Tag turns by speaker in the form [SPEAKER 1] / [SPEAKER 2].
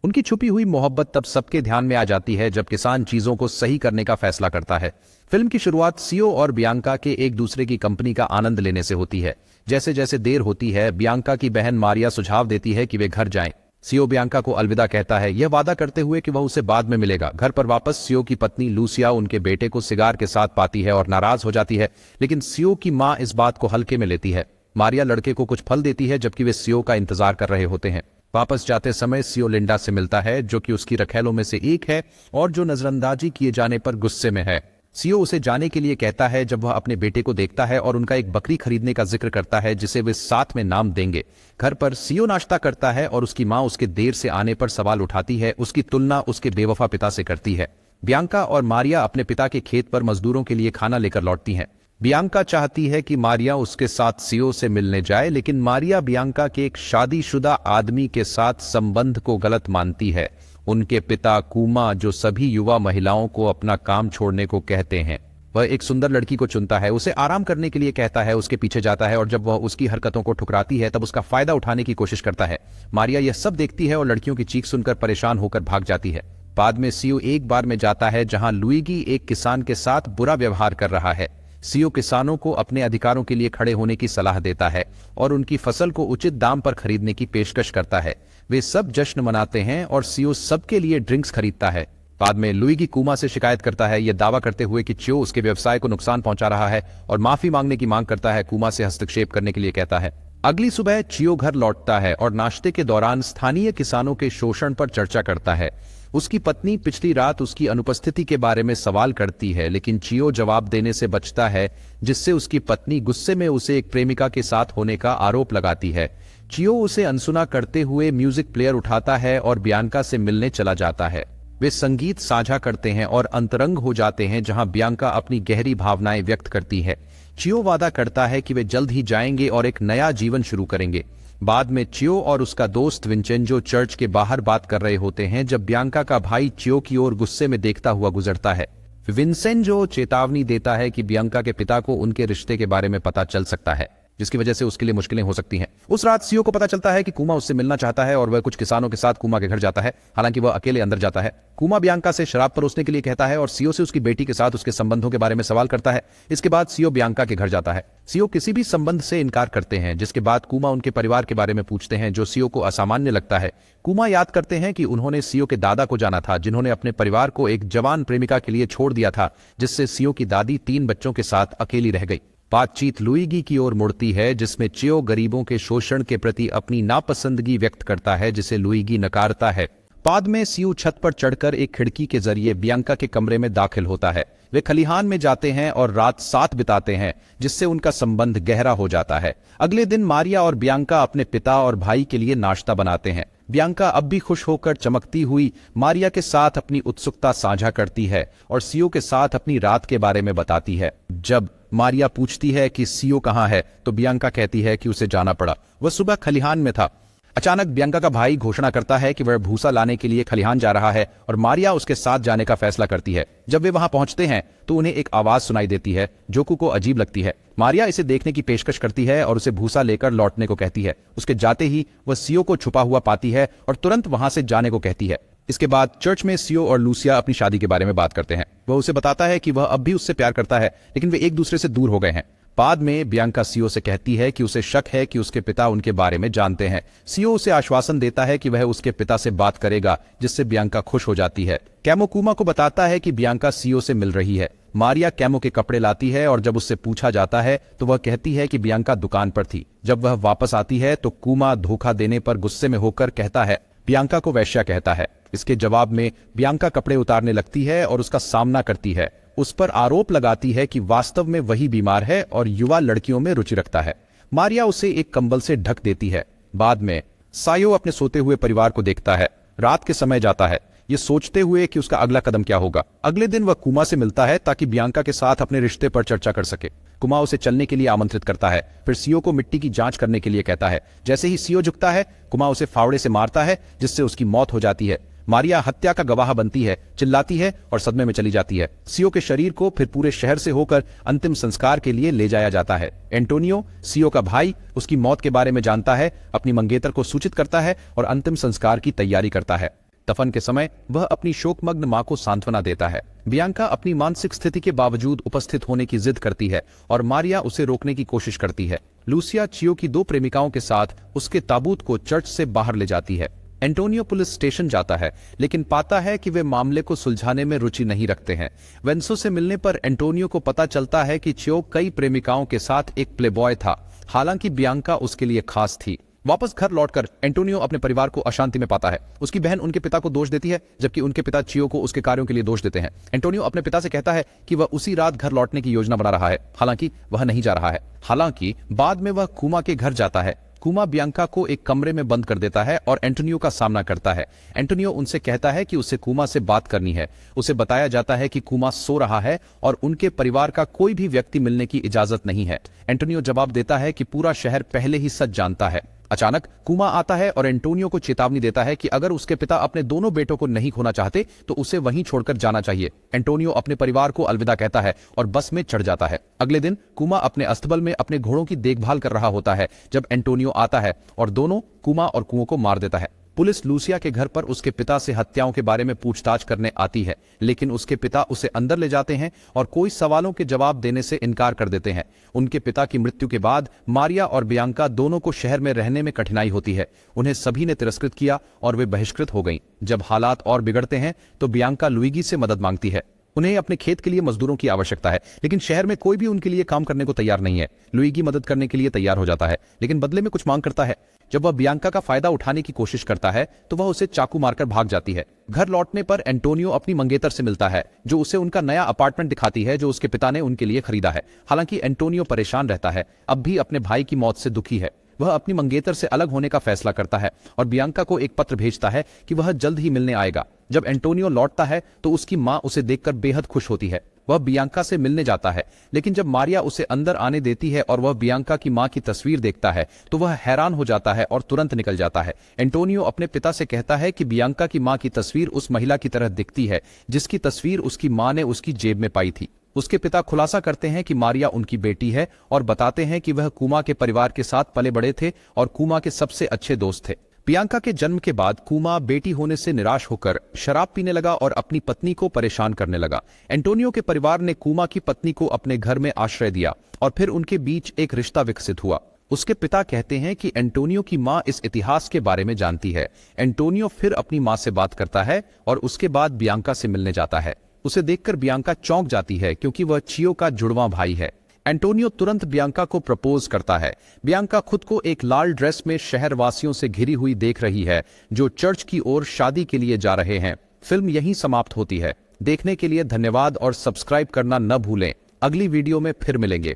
[SPEAKER 1] उनकी छुपी हुई मोहब्बत तब सबके ध्यान में आ जाती है जब किसान चीजों को सही करने का फैसला करता है। फिल्म की शुरुआत सीओ और बियांका के एक दूसरे की कंपनी का आनंद लेने से होती है। जैसे जैसे देर होती है, बियांका की बहन मारिया सुझाव देती है कि वे घर जाएं। सीओ बियांका को अलविदा कहता है, यह वादा करते हुए कि वह उसे बाद में मिलेगा। घर पर वापस सीओ की पत्नी लूसिया उनके बेटे को सिगार के साथ पाती है और नाराज हो जाती है, लेकिन सीओ की मां इस बात को हल्के में लेती है। मारिया लड़के को कुछ फल देती है जबकि वे सीओ का इंतजार कर रहे होते हैं। वापस जाते समय सीओ लिंडा से मिलता है, जो कि उसकी रखैलों में से एक है और जो नजरअंदाजी किए जाने पर गुस्से में है। सीओ उसे जाने के लिए कहता है जब वह अपने बेटे को देखता है और उनका एक बकरी खरीदने का जिक्र करता है जिसे वे साथ में नाम देंगे। घर पर सीओ नाश्ता करता है और उसकी मां उसके देर से आने पर सवाल उठाती है। उसकी तुलना उसके बेवफा पिता से करती है। बियांका और मारिया अपने पिता के खेत पर मजदूरों के लिए खाना लेकर लौटती हैं। बियांका चाहती है कि मारिया उसके साथ सीओ से मिलने जाए, लेकिन मारिया बियांका के एक शादीशुदा आदमी के साथ संबंध को गलत मानती है। उनके पिता कूमा, जो सभी युवा महिलाओं को अपना काम छोड़ने को कहते हैं, वह एक सुंदर लड़की को चुनता है, उसे आराम करने के लिए कहता है, उसके पीछे जाता है और जब वह उसकी हरकतों को ठुकराती है तब उसका फायदा उठाने की कोशिश करता है। मारिया यह सब देखती है और लड़कियों की चीख सुनकर परेशान होकर भाग जाती है। बाद में सीओ एक बार में जाता है जहां लुइगी एक किसान के साथ बुरा व्यवहार कर रहा है। सीओ किसानों को अपने अधिकारों के लिए खड़े होने की सलाह देता है और उनकी फसल को उचित दाम पर खरीदने की पेशकश करता है। वे सब जश्न मनाते हैं और सीओ सबके लिए ड्रिंक्स खरीदता है। बाद में लुइगी कूमा से शिकायत करता है, यह दावा करते हुए कि चियो उसके व्यवसाय को नुकसान पहुंचा रहा है और माफी मांगने की मांग करता है। कूमा से हस्तक्षेप करने के लिए कहता है। अगली सुबह चियो घर लौटता है और नाश्ते के दौरान स्थानीय किसानों के शोषण पर चर्चा करता है। उसकी पत्नी पिछली रात उसकी अनुपस्थिति के बारे में सवाल करती है, लेकिन चियो जवाब देने से बचता है, जिससे उसकी पत्नी गुस्से में उसे एक प्रेमिका के साथ होने का आरोप लगाती है। चियो उसे अनसुना करते हुए म्यूजिक प्लेयर उठाता है और बियांका से मिलने चला जाता है। वे संगीत साझा करते हैं और अंतरंग हो जाते हैं, जहां बियांका अपनी गहरी भावनाएं व्यक्त करती है। चियो वादा करता है कि वे जल्द ही जाएंगे और एक नया जीवन शुरू करेंगे। बाद में चियो और उसका दोस्त विंचेंजो चर्च के बाहर बात कर रहे होते हैं जब बियांका का भाई चियो की ओर गुस्से में देखता हुआ गुजरता है। विंसेंजो चेतावनी देता है कि बियांका के पिता को उनके रिश्ते के बारे में पता चल सकता है, जिसकी वजह से उसके लिए मुश्किलें हो सकती हैं। उस रात सीओ को पता चलता है कि कूमा उससे मिलना चाहता है और वह कुछ किसानों के साथ कूमा के घर जाता है, हालांकि वह अकेले अंदर जाता है। कूमा बियांका से शराब परोसने के लिए कहता है और सीओ से उसकी बेटी के साथ उसके संबंधों के बारे में सवाल करता है। इसके बाद सीओ बियांका के घर जाता है। सीओ किसी भी संबंध से इनकार करते हैं, जिसके बाद कूमा उनके परिवार के बारे में पूछते हैं, जो सीओ को असामान्य लगता है। कूमा याद करते हैं कि उन्होंने सीओ के दादा को जाना था, जिन्होंने अपने परिवार को एक जवान प्रेमिका के लिए छोड़ दिया था, जिससे सीओ की दादी 3 बच्चों के साथ अकेली रह गई। बातचीत लुइगी की ओर मुड़ती है, जिसमें चियो गरीबों के शोषण के प्रति अपनी नापसंदगी व्यक्त करता है, जिसे लुइगी नकारता है। बाद में सीओ छत पर चढ़कर एक खिड़की के जरिए बियांका के कमरे में दाखिल होता है। वे खलिहान में जाते हैं और रात साथ बिताते हैं, जिससे उनका संबंध गहरा हो जाता है। अगले दिन मारिया और बियांका अपने पिता और भाई के लिए नाश्ता बनाते हैं। बियांका अब भी खुश होकर चमकती हुई मारिया के साथ अपनी उत्सुकता साझा करती है और सीओ के साथ अपनी रात के बारे में बताती है। जब मारिया पूछती है कि सीओ कहाँ है, तो बियांका कहती है कि उसे जाना पड़ा, वह सुबह खलिहान में था। अचानक बियांका का भाई घोषणा करता है कि वह भूसा लाने के लिए खलिहान जा रहा है और मारिया उसके साथ जाने का फैसला करती है। जब वे वहां पहुंचते हैं तो उन्हें एक आवाज सुनाई देती है, जो को अजीब लगती है। मारिया इसे देखने की पेशकश करती है और उसे भूसा लेकर लौटने को कहती है। उसके जाते ही वह सीओ को छुपा हुआ पाती है और तुरंत वहां से जाने को कहती है। इसके बाद चर्च में सीओ और लूसिया अपनी शादी के बारे में बात करते हैं। वह उसे बताता है कि वह अब भी उससे प्यार करता है, लेकिन वे एक दूसरे से दूर हो गए हैं। बाद में बियांका सीओ से कहती है कि उसे शक है कि उसके पिता उनके बारे में जानते हैं। सीओ उसे आश्वासन देता है कि वह उसके पिता से बात करेगा, जिससे बियांका खुश हो जाती है। कैमो कूमा को बताता है कि बियांका सीओ से मिल रही है। मारिया कैमो के कपड़े लाती है और जब उससे पूछा जाता है तो वह कहती है कि बियांका दुकान पर थी। जब वह वापस आती है तो कूमा धोखा देने पर गुस्से में होकर कहता है, बियांका को वैश्या कहता है। इसके जवाब में बियांका कपड़े उतारने लगती है और उसका सामना करती है। उस पर आरोप लगाती है कि वास्तव में वही बीमार है और युवा लड़कियों में रुचि रखता है। मारिया उसे एक कंबल से ढक देती है। बाद में सायो अपने सोते हुए परिवार को देखता है। रात के समय जाता है, ये सोचते हुए कि उसका अगला कदम क्या होगा। अगले दिन वह कुमा से मिलता है ताकि बियांका के साथ अपने रिश्ते पर चर्चा कर सके। कुमा उसे चलने के लिए आमंत्रित करता है, फिर सीओ को मिट्टी की जांच करने के लिए कहता है। जैसे ही सीओ झुकता है, कुमा उसे फावड़े से मारता है, जिससे उसकी मौत हो जाती है। मारिया हत्या का गवाह बनती है, चिल्लाती है और सदमे में चली जाती है। सीओ के शरीर को फिर पूरे शहर से होकर अंतिम संस्कार के लिए ले जाया जाता है। एंटोनियो, सीओ का भाई, उसकी मौत के बारे में जानता है, अपनी मंगेतर को सूचित करता है और अंतिम संस्कार की तैयारी करता है। दफन के समय वह अपनी शोकमग्न मां को सांत्वना देता है। बियांका अपनी मानसिक स्थिति के बावजूद उपस्थित होने की जिद करती है और मारिया उसे रोकने की कोशिश करती है। लूसिया चियो की 2 प्रेमिकाओं के साथ उसके ताबूत को चर्च से बाहर ले जाती है। एंटोनियो पुलिस स्टेशन जाता है, लेकिन पाता है कि वे मामले को सुलझाने में रुचि नहीं रखते हैं। वेंसो से मिलने पर एंटोनियो को पता चलता है कि चियो कई प्रेमिकाओं के साथ एक प्लेबॉय था, हालांकि बियांका उसके लिए खास थी। वापस घर लौटकर एंटोनियो अपने परिवार को अशांति में पाता है। उसकी बहन उनके पिता को दोष देती है, जबकि उनके पिता चियो को उसके कार्यों के लिए दोष देते हैं। एंटोनियो अपने पिता से कहता है कि वह उसी रात घर लौटने की योजना बना रहा है, हालांकि वह नहीं जा रहा है। हालांकि बाद में वह कुमा के घर जाता है। कुमा बियांका को एक कमरे में बंद कर देता है और एंटोनियो का सामना करता है। एंटोनियो उनसे कहता है कि उसे कुमा से बात करनी है। उसे बताया जाता है कि कुमा सो रहा है और उनके परिवार का कोई भी व्यक्ति मिलने की इजाजत नहीं है। एंटोनियो जवाब देता है कि पूरा शहर पहले ही सच जानता है। अचानक कुमा आता है और एंटोनियो को चेतावनी देता है कि अगर उसके पिता अपने दोनों बेटों को नहीं खोना चाहते तो उसे वहीं छोड़कर जाना चाहिए। एंटोनियो अपने परिवार को अलविदा कहता है और बस में चढ़ जाता है। अगले दिन कुमा अपने अस्तबल में अपने घोड़ों की देखभाल कर रहा होता है जब एंटोनियो आता है और दोनों कुमा और कुओं को मार देता है। पुलिस लूसिया के घर पर उसके पिता से हत्याओं के बारे में पूछताछ करने आती है, लेकिन उसके पिता उसे अंदर ले जाते हैं और कोई सवालों के जवाब देने से इनकार कर देते हैं। उनके पिता की मृत्यु के बाद मारिया और बियांका दोनों को शहर में रहने में कठिनाई होती है। उन्हें सभी ने तिरस्कृत किया और वे बहिष्कृत हो गईं। जब हालात और बिगड़ते हैं तो बियांका लुइगी से मदद मांगती है। उन्हें अपने खेत के लिए मजदूरों की आवश्यकता है, लेकिन शहर में कोई भी उनके लिए काम करने को तैयार नहीं है। लुइगी मदद करने के लिए तैयार हो जाता है, लेकिन बदले में कुछ मांग करता है। जब वह बियांका का फायदा उठाने की कोशिश करता है तो वह उसे चाकू मारकर भाग जाती है। घर लौटने पर एंटोनियो अपनी मंगेतर से मिलता है, जो उसे उनका नया अपार्टमेंट दिखाती है जो उसके पिता ने उनके लिए खरीदा है। हालांकि एंटोनियो परेशान रहता है, अब भी अपने भाई की मौत से दुखी है। वह अपनी मंगेतर से अलग होने का फैसला करता है और बियांका को एक पत्र भेजता है कि वह जल्द ही मिलने आएगा। जब एंटोनियो लौटता है तो उसकी मां उसे देखकर बेहद खुश होती है। वह बियांका से मिलने जाता है, लेकिन जब मारिया उसे अंदर आने देती है और वह बियांका की मां की तस्वीर देखता है तो वह हैरान हो जाता है और तुरंत निकल जाता है। एंटोनियो अपने पिता से कहता है कि बियांका की मां की तस्वीर उस महिला की तरह दिखती है जिसकी तस्वीर उसकी मां ने उसकी जेब में पाई थी। उसके पिता खुलासा करते हैं कि मारिया उनकी बेटी है और बताते हैं कि वह कुमा के परिवार के साथ पले बड़े थे और कुमा के सबसे अच्छे दोस्त थे। बियांका के जन्म के बाद कुमा बेटी होने से निराश होकर शराब पीने लगा और अपनी पत्नी को परेशान करने लगा। एंटोनियो के परिवार ने कुमा की पत्नी को अपने घर में आश्रय दिया और फिर उनके बीच एक रिश्ता विकसित हुआ। उसके पिता कहते हैं कि एंटोनियो की मां इस इतिहास के बारे में जानती है। एंटोनियो फिर अपनी मां से बात करता है और उसके बाद बियांका से मिलने जाता है। उसे देखकर बियांका चौंक जाती है क्योंकि वह चियो का जुड़वां भाई है। एंटोनियो तुरंत बियांका को प्रपोज करता है। बियांका खुद को एक लाल ड्रेस में शहरवासियों से घिरी हुई देख रही है जो चर्च की ओर शादी के लिए जा रहे हैं। फिल्म यहीं समाप्त होती है। देखने के लिए धन्यवाद और सब्सक्राइब करना न भूलें। अगली वीडियो में फिर मिलेंगे।